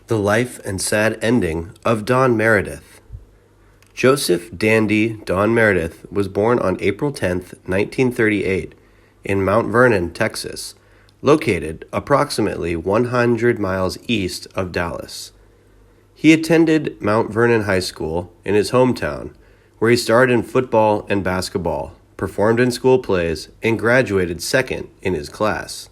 The Life and Sad Ending of Don Meredith. Joseph Dandy Don Meredith was born on April 10, 1938, in Mount Vernon, Texas, located approximately 100 miles east of Dallas. He attended Mount Vernon High School in his hometown, where he starred in football and basketball, performed in school plays, and graduated second in his class.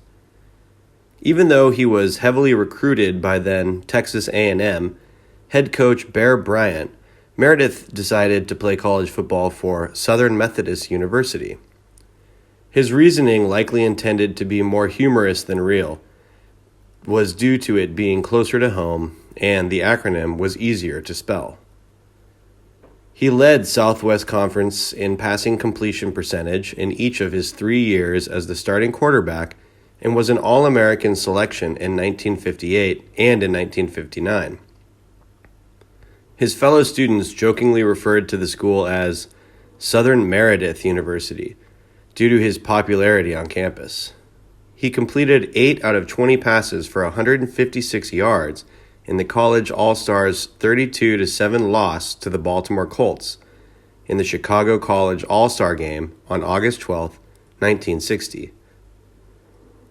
Even though he was heavily recruited by then Texas A&M, head coach Bert Jameson, Meredith decided to play college football for Southern Methodist University. His reasoning, likely intended to be more humorous than real, was due to it being closer to home and the acronym was easier to spell. He led Southwest Conference in passing completion percentage in each of his 3 years as the starting quarterback and was an All-American selection in 1958 and in 1959. His fellow students jokingly referred to the school as Southern Meredith University due to his popularity on campus. He completed 8 out of 20 passes for 156 yards in the college All-Stars 32-7 loss to the Baltimore Colts in the Chicago College All-Star Game on August 12, 1960.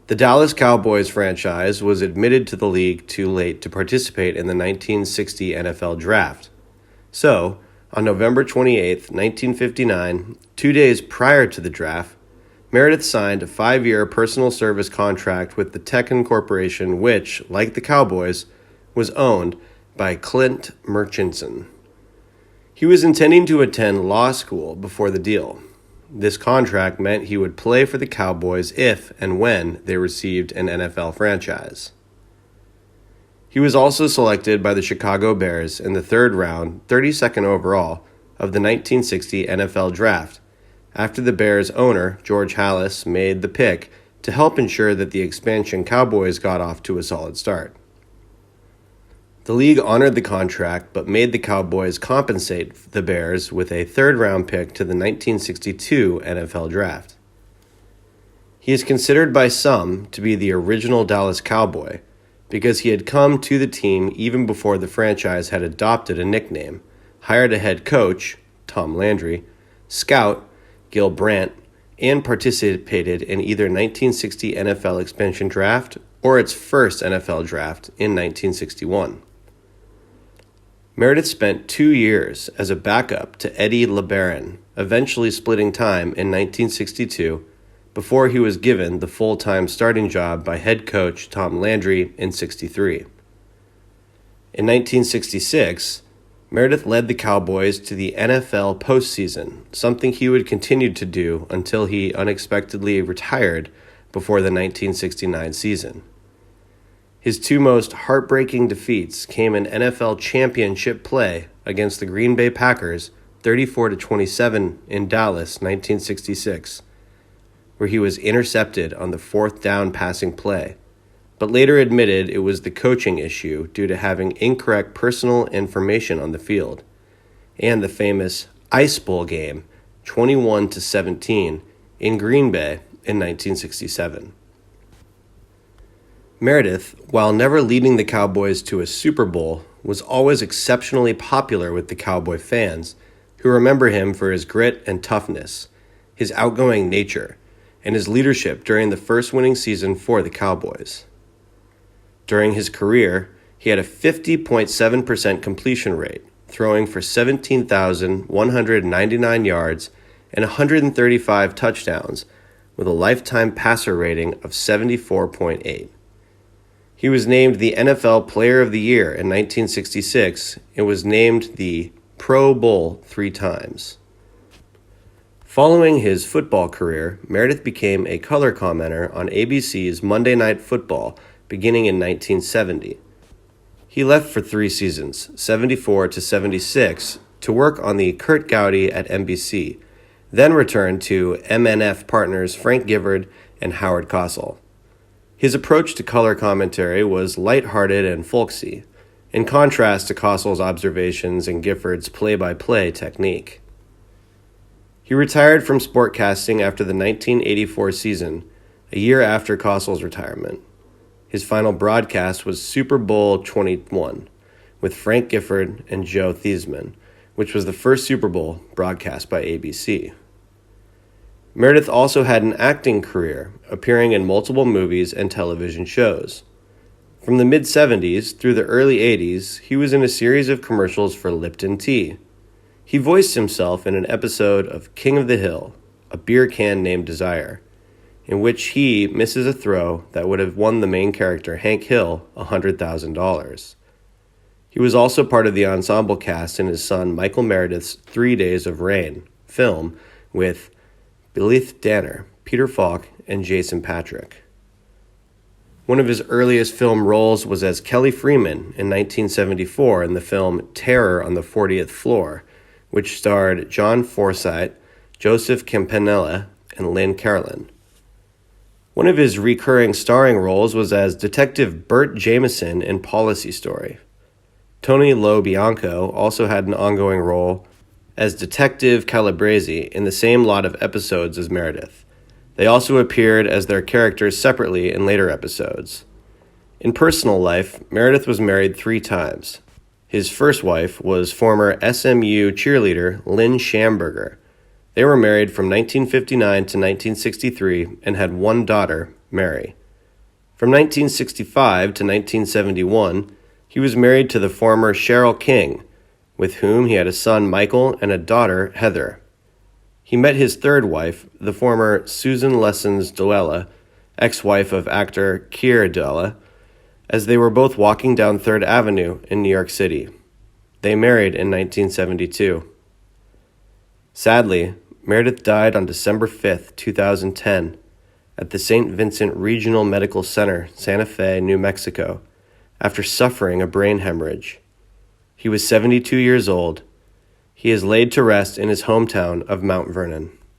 The Dallas Cowboys franchise was admitted to the league too late to participate in the 1960 NFL Draft. So, on November 28, 1959, 2 days prior to the draft, Meredith signed a 5-year personal service contract with the Tekken Corporation, which, like the Cowboys, was owned by Clint Murchison. He was intending to attend law school before the deal. This contract meant he would play for the Cowboys if and when they received an NFL franchise. He was also selected by the Chicago Bears in the 3rd round, 32nd overall, of the 1960 NFL Draft, after the Bears' owner, George Halas, made the pick to help ensure that the expansion Cowboys got off to a solid start. The league honored the contract but made the Cowboys compensate the Bears with a 3rd-round pick to the 1962 NFL Draft. He is considered by some to be the original Dallas Cowboy because he had come to the team even before the franchise had adopted a nickname, hired a head coach, Tom Landry, scout, Gil Brandt, and participated in either 1960 NFL expansion draft or its first NFL draft in 1961. Meredith spent 2 years as a backup to Eddie LeBaron, eventually splitting time in 1962 before he was given the full-time starting job by head coach Tom Landry in 63. In 1966, Meredith led the Cowboys to the NFL postseason, something he would continue to do until he unexpectedly retired before the 1969 season. His 2 most heartbreaking defeats came in NFL championship play against the Green Bay Packers 34-27 in Dallas 1966, where he was intercepted on the 4th down passing play, but later admitted it was the coaching issue due to having incorrect personal information on the field, and the famous Ice Bowl game 21-17 in Green Bay in 1967. Meredith, while never leading the Cowboys to a Super Bowl, was always exceptionally popular with the Cowboy fans, who remember him for his grit and toughness, his outgoing nature, and his leadership during the first winning season for the Cowboys. During his career, he had a 50.7% completion rate, throwing for 17,199 yards and 135 touchdowns, with a lifetime passer rating of 74.8. He was named the NFL Player of the Year in 1966 and was named the Pro Bowl 3 times. Following his football career, Meredith became a color commentator on ABC's Monday Night Football beginning in 1970. He left for 3 seasons, 74-76, to work on the Kurt Gowdy at NBC, then returned to MNF partners Frank Gifford and Howard Cosell. His approach to color commentary was lighthearted and folksy, in contrast to Cosell's observations and Gifford's play-by-play technique. He retired from sportcasting after the 1984 season, a year after Cosell's retirement. His final broadcast was Super Bowl 21 with Frank Gifford and Joe Theismann, which was the first Super Bowl broadcast by ABC. Meredith also had an acting career, appearing in multiple movies and television shows. From the mid-70s through the early 80s, he was in a series of commercials for Lipton Tea. He voiced himself in an episode of King of the Hill, a beer can named Desire, in which he misses a throw that would have won the main character, Hank Hill, $100,000. He was also part of the ensemble cast in his son Michael Meredith's 3 Days of Rain film with Blythe Danner, Peter Falk, and Jason Patric. One of his earliest film roles was as Kelly Freeman in 1974 in the film Terror on the 40th Floor, which starred John Forsythe, Joseph Campanella, and Lynn Carolyn. One of his recurring starring roles was as Detective Bert Jameson in Policy Story. Tony Lo Bianco also had an ongoing role as Detective Calabrese in the same lot of episodes as Meredith. They also appeared as their characters separately in later episodes. In personal life, Meredith was married 3 times. His first wife was former SMU cheerleader Lynn Schamberger. They were married from 1959 to 1963 and had 1 daughter, Mary. From 1965 to 1971, he was married to the former Cheryl King, with whom he had a son, Michael, and a daughter, Heather. He met his third wife, the former Susan Lessons Doella, ex-wife of actor Keir Doella, as they were both walking down 3rd Avenue in New York City. They married in 1972. Sadly, Meredith died on December 5, 2010, at the St. Vincent Regional Medical Center, Santa Fe, New Mexico, after suffering a brain hemorrhage. He was 72 years old. He is laid to rest in his hometown of Mount Vernon.